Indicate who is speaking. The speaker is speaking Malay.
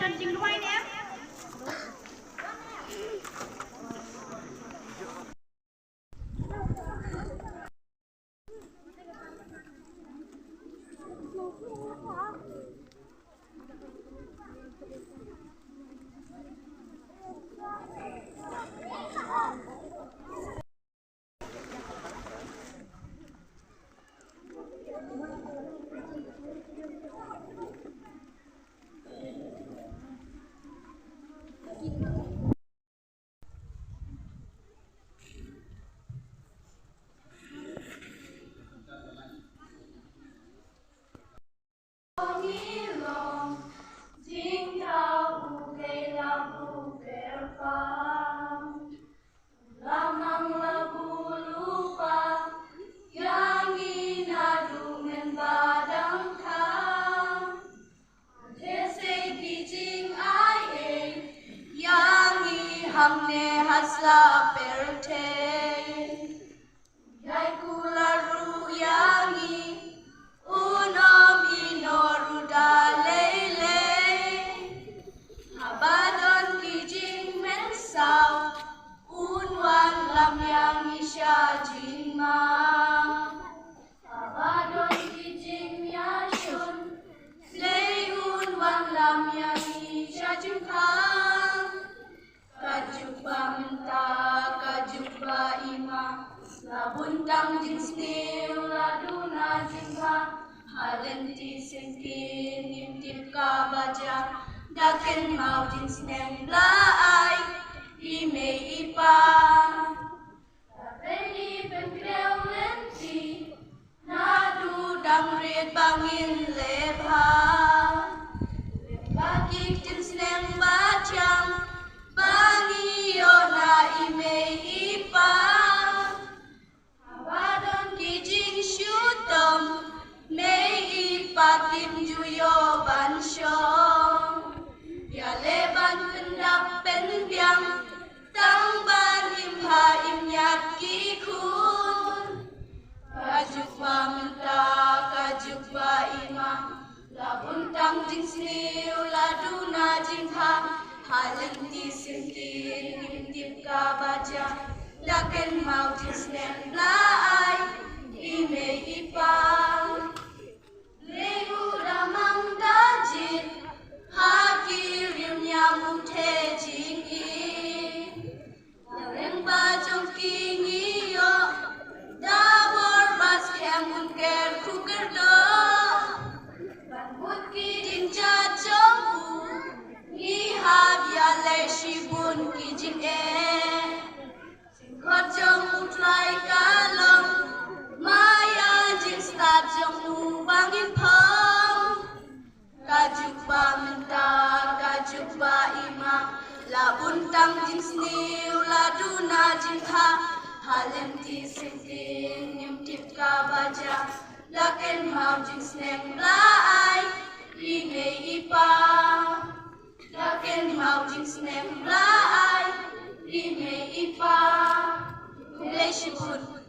Speaker 1: กันจริงด้วยเนี่ย
Speaker 2: हमने हंसा पेरते yai kularu yangi unom inoru dalele abadon kijing mensau unwan lam yang isya jinma abadon kijing yashun leun wan lam yang isya jinka kajubba menta kajubba ima labuntang jinsnil laduna jingha halenti sengkin nimtip kabaja daken mau jinsnem laai ime ipa tapeni pengkreu lenti nadu damrit bangin lebha bakik jinsnem bacang bangi yona ime ipa abadon kijing syutom mei ipatim juyo bansyong ya leban kendap penbiang tangban imha imyat kikun kajukba menta kajukba ima labuntang jingsni uladuna jingha halenti sengkin nimtip kabaja daken mau jinsnem laai ime ipang legu damang dajit hakirim nyamute jingin lereng bajong kingiyo dabor bas kemun ker kukerdo banbut kijing cacongku ngihab yale shibun kijing Kocong utrai kalong maya jing start jong ubangin pong kajukba menta kajukba ima labuntang jing sniu laduna jing ha halenti sengkin nimtip kabaja laken mau jing snem laai ime ipa laken mau jing snem laai ime ipa Relation